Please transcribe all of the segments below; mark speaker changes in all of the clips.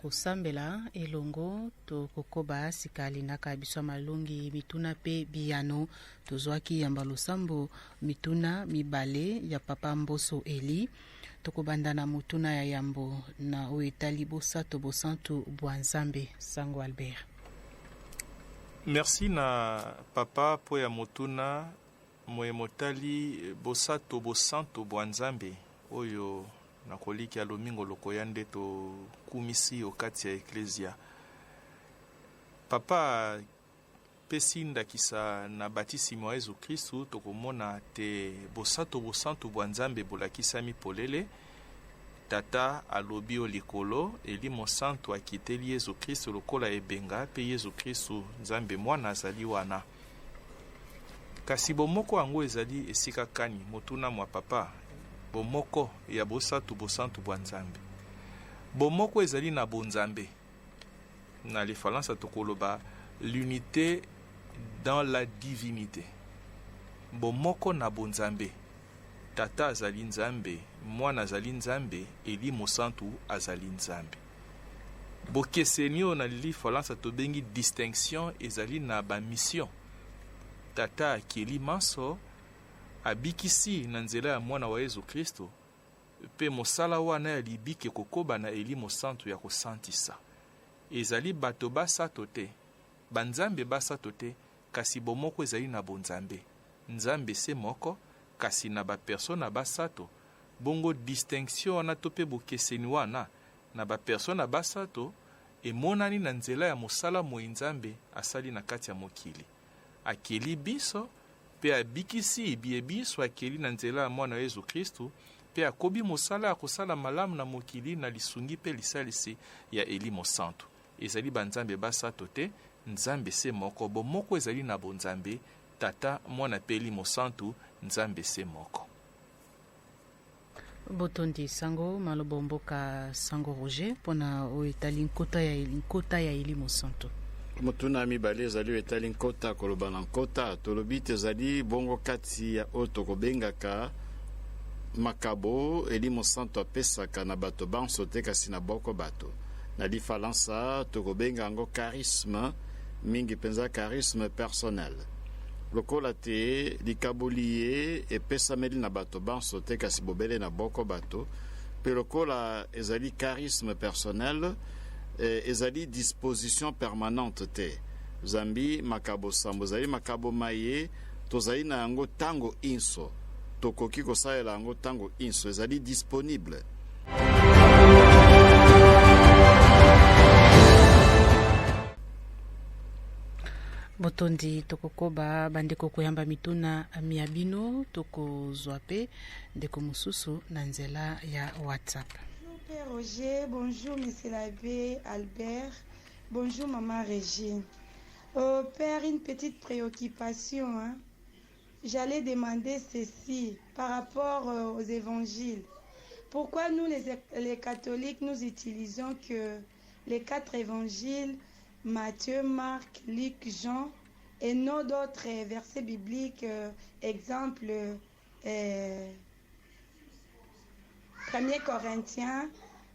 Speaker 1: kosambela elongo tokokoba sikali naka biso malungi mituna pe biano tozwaki yamba losambo mituna mibale ya papa Mboso Eli tokobanda na mutuna ya yambo na oetali bosato bosantu bwanzambe Sango Albert.
Speaker 2: Merci na papa po ya mutuna moemotali bosato bosantu bwanzambe oyo na koliki ya lomingo lokoyande to kumisi okati ya eklesia. Papa pesi ndakisa na batisimo ya Yesu Kristu tokomona te bosato bosantu bwanzambe bolakisami polele tata alobi o likolo elimo santu akiteli Yesu Kristu lokola ebenga pe Yesu Kristu nzambe mwana azali wana. Kasi bomoko yango ezali esika kani motuna mwa papa bomoko ya bosato bosantu bwanzambe. Bomoko ezali na bonzambe. Na l'effalansa tokoloba l'unité dans la divinité. Bomoko na bonzambe. Tata azali nzambe, mwana azali nzambe, elimo santu azali nzambe. Bokesenio na l'effalansa tobengi distinction ezali na ba mission. Tata akeli manso abikisi na nzela ya mwana wa Yesu Kristo pe mosala wana ya libike kokoba na elimo santu ya kosantisa. Ezali bato basato te, banzambe basato te, kasi bomoko ezali na bonzambe. Nzambe se moko, kasi na ba persona basato. Bongo distinction wana tope bokeseni wana na ba persona basato emonani na nzela ya mosala mo nzambe asali na kati ya mokili. Akeli biso pe abikisi biso akeli na nzela ya mwana wa Yesu Kristu pe akobi mosala ya kosala malamu na mokili na lisungi pe lisalisi ya elimo santu. Ezali banzambe basato te, nzambe se moko. Bomoko ezali na bonzambe, tata mwana pe elimo santu, nzambe se moko.
Speaker 1: Botondi sango malobomboka Sango Roger pona oetali nkota ya elimo santu.
Speaker 3: Mutuna mibale ezali etali nkota koloba na nkota tolobi tezali bongo kati ya oyo tokobengaka makabo elimo santu apesaka na bato banso te kasi na boko bato. Na diferansa tokobenga yango charisme mingi penza charisme personnel. Lokola te likaboli ye epesameli na bato banso te kasi bobele na boko bato. Pe lokola ezali charisme personnel ezali disposition permanente te. Zambi makabo sambo zali makabo maye tozali na yango tango inso. Tokoki kosalela yango tango inso ezali disponible.
Speaker 1: Botondi tokokoba bandeko koyamba mituna miabino toko zwape ndeko mususu na nzela ya WhatsApp.
Speaker 4: Père Roger, bonjour Monsieur l'abbé Albert, bonjour Maman Régine. Père, une petite préoccupation. J'allais demander ceci par rapport aux évangiles. Pourquoi nous les catholiques, nous utilisons que les 4 évangiles, Matthieu, Marc, Luc, Jean, et non d'autres versets bibliques, exemple 1er Corinthiens,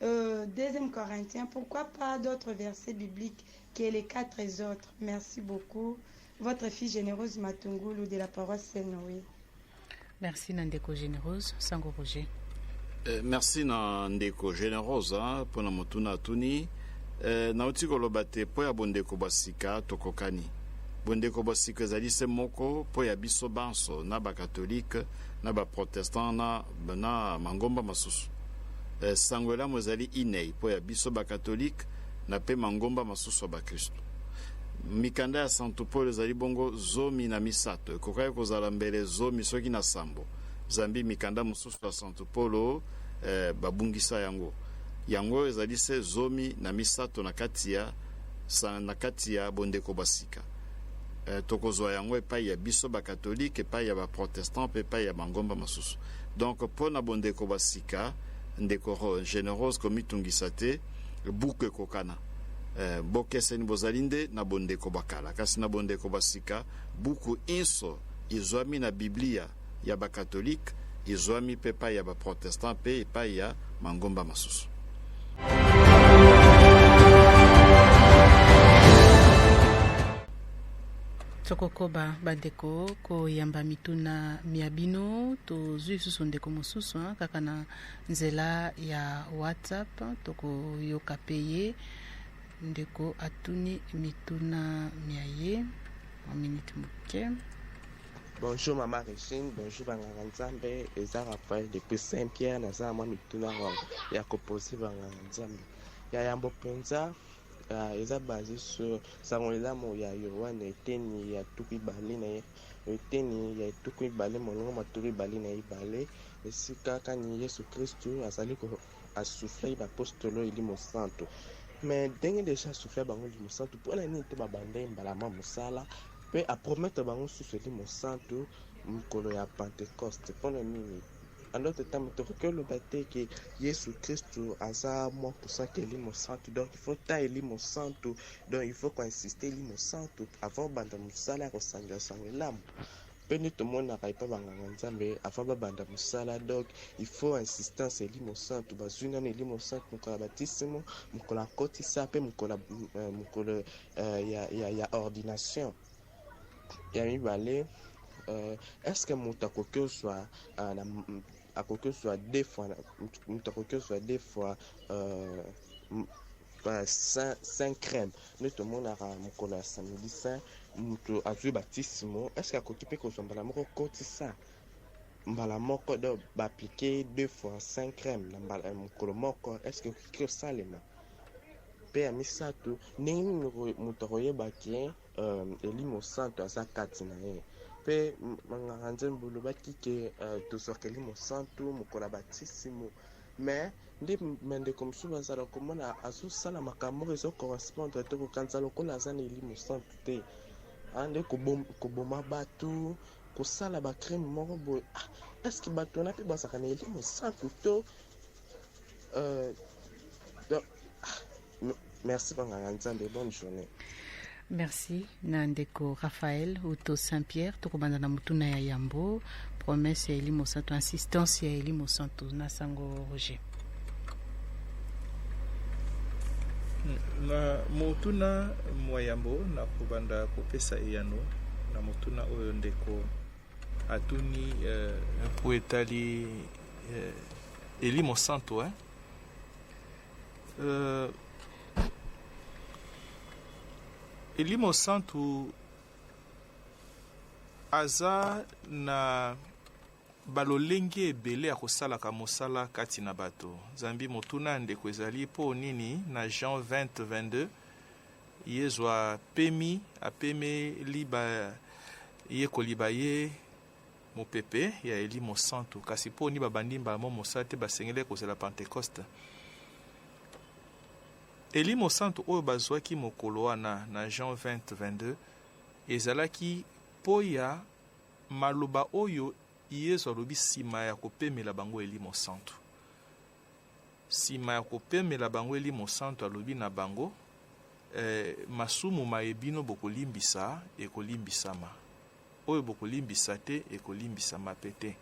Speaker 4: 2e Corinthiens, pourquoi pas d'autres versets bibliques que les 4 autres? Merci beaucoup. Votre fille généreuse Matungulu de la paroisse Saint-Noé.
Speaker 1: Merci Nandeko Généreuse, Sango Roger.
Speaker 3: Merci Nandeko Généreuse pour la motuna tuni. Nauti koloba te po ya bondeko basika tokokani. Bondeko basika ezali se moko po ya biso banso na ba katolike na ba protestant na mangomba masusu. Sangola mozali inei po ya biso ba katolike na pe mangomba masusu ba Kristo. Mikanda ya Santo Paul ezali bongo zomi na misato. Kokai kozala mbele zomi soki na sambo. Zambi mikanda mususu ya Santo Paul babungisa yango. Yango ezali se zomi na misato na kati ya bondeko basika. Tokozwa yango epai ya biso ba katolike epai ya ba protestant pe epai ya mangomba masusu. Donc po na bondeko basika ndeko généreuse komitungisa te buke kokana. Bokeseni bozalinde na bondeko bakala kasi na bondeko basika buku inso izwami na Biblia ya ba katolike izwami pe epai ya ba protestant pe epai ya mangomba masusu.
Speaker 1: tokokoba bandeko koyamba mituna mia bino tozwi lisusu ndeko mosusu kaka na nzela ya WhatsApp tokoyoka pe ye ndeko atuni mituna mia ye en minute moke.
Speaker 5: Bonjour Maman Régine, bonjour Banganga Nzambe, eza Raphaël depuis Saint-Pierre, naza mwa mituna ya koposi Banganga Nzambe. Ya yambo penza eza basé sur sangolamo ya Yohane eteni ya tuku ibale na ye eteni ya tuku ibale molongo matuku ibale na ibale esika kani Yesu Kristu azali ko asufle bapostolo elimo santo. Mais ndenge déjà souffle bango elimo santo mpona nini te babanda mbalama mosala pe a promettre bango susu elimo santo mokolo ya Pentecoste mpona nini. En d'autres termes, que le baptême que Jésus Christ a moi pour ça que l'imo santo, donc il faut tailler l'imo santo, donc il faut consister l'imo santo avant banda musala resanga sangelam. Peine tout le monde n'arrive pas banganga nzambe avant banda musala, donc il faut insistance l'imo santo, bazuna l'imo santo mukola baptisme, mukola kotisa pe mukola ya ordination. Ya mi balé est-ce que mon takoke soit à quoi soit deux fois 5 crèmes notamment na mokolo ya samedi saint mutu azwi baptisme est-ce que akoki ko mbala moko kotisa mbala moko do appliquer 2 fois 5 crèmes na mbala mokolo moko est-ce que ko salema pe ya misato ndenge mutu akoyebaki elimo santo aza kati na ye pe Banganga Nzambe lobaki ke tozwakeli mo santo mokola baptisme mais nde mandeko mosusu bazala komona azosala makambo ezo correspondre te kokanza lokola aza na elimo santo te nde koboma bato kosala bacrime moko boye est-ce que bato wana mpe bazalaka na elimo santo to merci Banganga Nzambe, bonne journée.
Speaker 1: Merci Nandeko Raphaël Uto Saint-Pierre tokobanda na mutuna ya yambo promesse ya elimo santo insistance ya elimo santo na sango Roger.
Speaker 2: Na mutuna mwa yambo na kobanda kopesa eyano na mutuna oyo ndeko atuni po etali elimo santo elimo santo aza na balolenge ebele ya kosalaka mosala kati na bato. Zambi motuna ndeko ezali po nini na Jean 20:22 Yesu apemi liba ye koliba ye mopepe ya elimo santo kasi po ni babandi mbala mo mosala te basengele kozela Pentecoste. Elimo santo oyo bazwaki mokolo wana na Jean 20:22 ezalaki po ya maloba oyo Yesu alobi nsima ya kopemela bango elimo santo. Nsima ya kopemela bango elimo santo alobi na bango masumu maebino bokolimbisa ekolimbisama, oyo bokolimbisa te ekolimbisama pe te.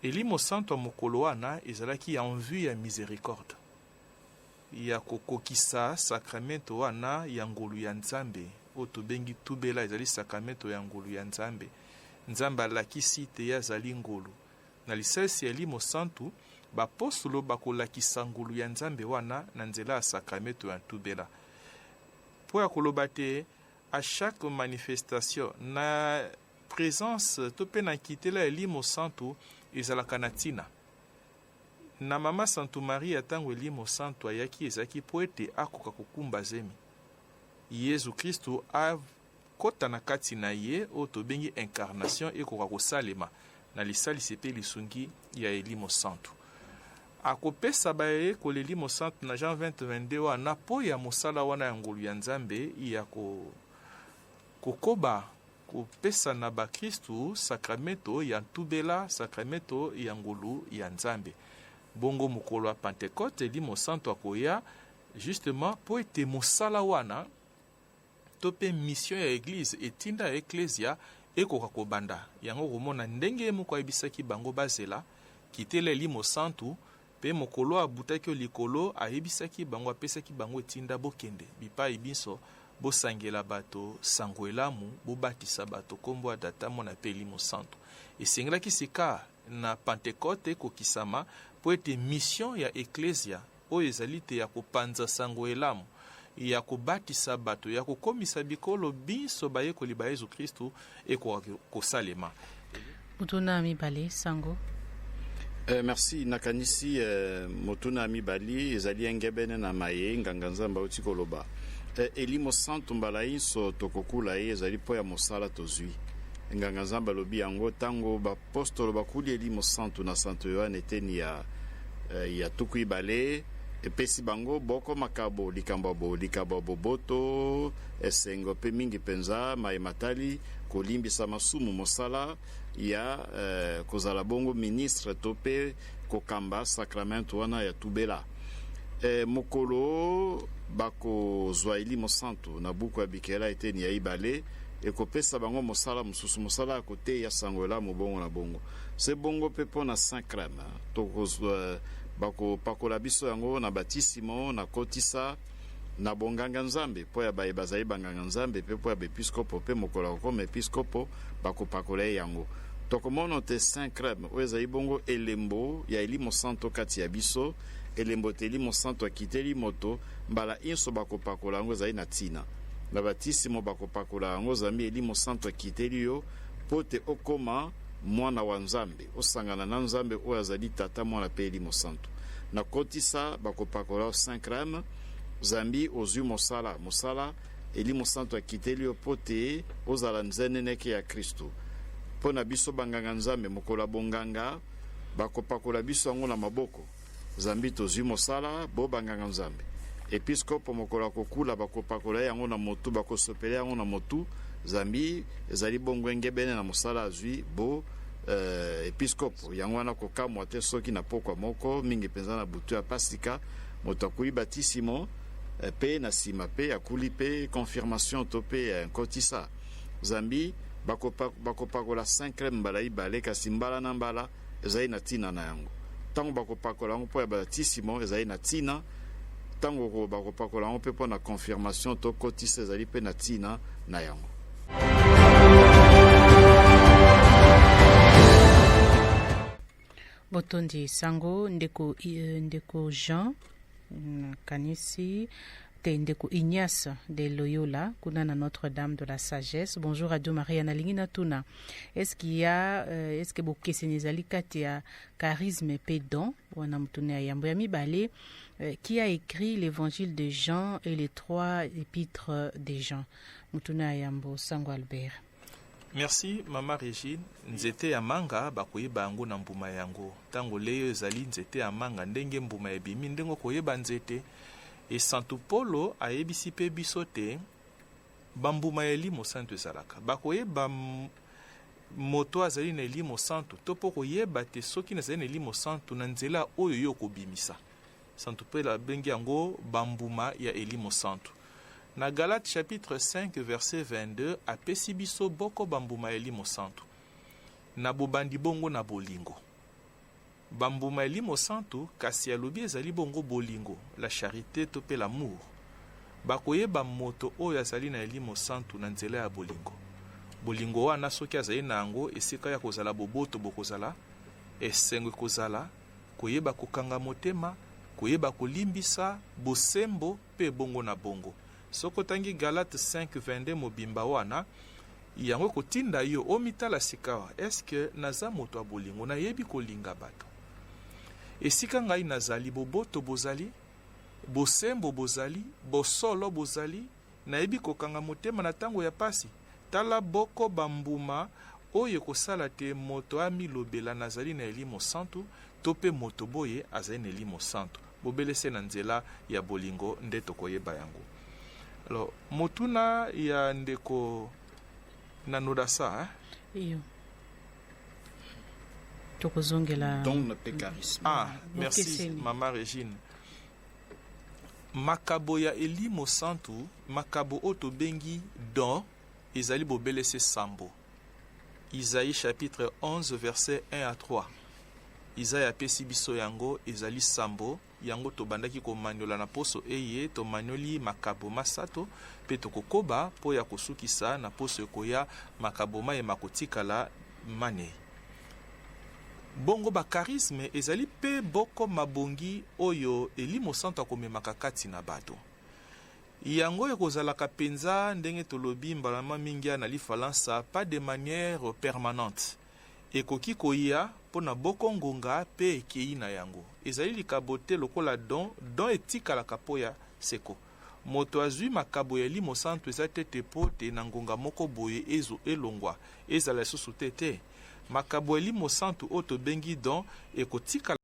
Speaker 2: Elimo santo ya mokolo wana ezalaki en vue ya miséricorde ya kokokisa sakramento wana ya ngolu ya Nzambe oyo tobengi tubela ezali sakramento ya ngolu ya Nzambe. Nzambe alakisi te azali ngolu na lisalisi ya elimo santo bapostolo bakolakisa ngolu ya Nzambe wana na nzela ya sakramento ya tubela po ya koloba te à chaque manifestation na présence to pe na kitela elimo santo ezalaka na ntina. Na mama Santo Maria tango elimo santo ayaki ezaki po ete akoka kokumba zemi. Yesu Kristu akota na kati na ye oyo tobengi incarnation ekoka kosalema na lisalisi pe lisungi ya elimo santo. Akopesa baye kolelimo santo na Jean 20:22 wana po ya mosala wana ya ngolu ya Nzambe ya kokoba kopesa na bakristu sakramento ya ntubela sakramento ya ngolu ya Nzambe. Bongo mokolo ya Pentecote elimo santo akoya justement po ete mosala wana to pe mission ya église etinda ya ecclesia ekoka kobanda. Yango komona ndenge moko ayebisaki bango bazela kitela elimo santo pe mokolo abutaki likolo ayebisaki bango apesaki bango etinda bokende bipai biso bosangela bato sango elamu bobatisa bato kombo ya tata mwana mpe elimo santo. Esengelaki sika na Pentekote ekokisama po ete mission ya eklesia oyo ezali te ya kopanza sango elamu, ya kobatisa bato, ya kokomisa bikolo biso bayekoli ba Yesu Kristu ekosalema.
Speaker 1: Mutuna mibale sango.
Speaker 3: Merci. Nakanisi motuna mibali ezali engebene na maye nganga nzamba uti koloba. Elimo santo mbala inso tokokula ye ezali po ya mosala tozwi. Nganga nzamba lobi yango tango bapostolo bakuli elimo santo na santo Yohane eteni ya tuku ibale epesi bango boko makabo likambo boboto esengo pe mingi penza maye matali kolimbisa masumu mosala ya kozala bongo ministre to pe kokamba sakramento wana ya tubela. Mokolo bakozwa elimo santo na buku ya bikela eteni ya ibale ekopesa bango mosala mosusu mosala ya kote ya sango elamu bongo na bongo. Se bongo pe mpo na Saint Crème tokozwa bakopakola biso yango na batisimo na kotisa na bonganga nzambe po ya baye bazali banganga nzambe pe po ya bepiskopo pe mokola kokoma episkopo bakopakola yango. Tokomona te Saint Crème oyo ezali bongo elembo ya elimo santo kati ya biso, elembo te elimo santo akiteli moto mbala inso bakopakola yango ezali na ntina. Na batisimo bakopakola yango zambi elimo santo akiteli yo po te okoma mwana wa nzambe osangana na nzambe oyo azali tata mwana pe elimo santo. Na kotisa bakopakola Saint Crème zambi ozwi mosala elimo santo akiteli yo po te ozala nzeneneke ya Kristo. Po na biso banganga nzambe mokola bonganga bakopakola biso yango na maboko zambi tozwi mosala bo banganga nzambe. Episkopo mokola kokula bakopakola yango na motu bakosopela yango na motu zambi ezali bongo engebene na mosala azwi bo episkopo yango wana kokamwa te soki na pokwa moko mingi penza na butu ya pasika moto akuli batisimo pe na sima pe akuli pe confirmation to pe nkotisa zambi bakopakola 5 crème mbala ibale kasi mbala na mbala ezali na tina na yango. Tango bakopakola yango po ya batisimo ezali na tina, tango bakopakola yango pe po na confirmation to kotisa ezali pe na tina na yango.
Speaker 1: Botondi sango ndeko Jean kanisi te ndeko Ignace de Loyola kuna na Notre-Dame de la Sagesse. Bonjour Radio Maria Nalingina Tuna. Est-ce que bokese nezali kati ya charisme pe don wana mutune ya yambo ya mibale qui a écrit l'évangile de Jean et les 3 épîtres de Jean. Mutune ya yambo sango Albert.
Speaker 2: Merci Mama Régine. Nzete ya manga bakoyeba yango na mbuma yango. Tango leyo ezali nzete ya manga ndenge mbuma ebimi ndengo koyeba nzete. E Santo Polo ayebisi pe biso te bambuma ya elimo santo ezalaka. Bakoyeba moto azali na elimo santo to po koyeba te soki nazali na elimo santo na nzela oyo yo kobimisa. Santo Polo abengi yango bambuma ya elimo santo. Na Galates chapitre 5 verset 22 apesi biso boko bambuma elimo santo. Na bobandi bongo na bolingo. Bambuma elimo santo kasi alobi ezali bongo bolingo, la charité to pe l'amour. Bakoyeba moto oyo azali na elimo santo na nzela ya bolingo. Bolingo wana soki azali na yango esika ya kozala boboto bokozala, esengo kozala, koyeba kokanga motema, koyeba kolimbisa, bosembo pe bongo na bongo. Soko tangi Galates 5:22 mobimba wana yango kotinda yo omitala sikawa eske naza moto abolingo na yebi kolinga bato. Esika ngai nazali boboto bozali, bosembo bozali, bosolo bozali, na yebi kokanga motema na tango ya pasi. Tala boko bambuma oyo kosala te moto amilobela nazali na elimo santo to pe moto boye azali na elimo santo. Bobelese na nzela ya bolingo nde tokoyeba yango. Alors, motuna ya ndeko nanodasa
Speaker 1: iyo tokozongela
Speaker 3: don pe charisme.
Speaker 2: Merci Mama Régine. Makabo ya elimo santo, makabo oto bengi don ezali bobelese sambo. Isaïe chapitre 11 verset 1 à 3. Isaya apesi biso yango ezali sambo yango tobandaki komaniola na poso eye tomanioli makabo masato pe tokokoba po ya kosukisa na poso ekoya makabo mayema kotikala mane. Bongo bakarisme ezali pe boko mabongi oyo elimo santo akomemaka kati na bato. Yango ekozalaka penza ndenge tolobi mbalama mingi na lifalansa pas de manière permanente. Ekoki koya pona boko ngonga pe ekei na yango. Ezali likabote lokola don etikalaka po ya seko. Moto azwi makabo ya limo santo eza tete po te na ngonga moko boye ezo elongwa ezala susu tete. Makabo ya limo santo oto bengi don ekotika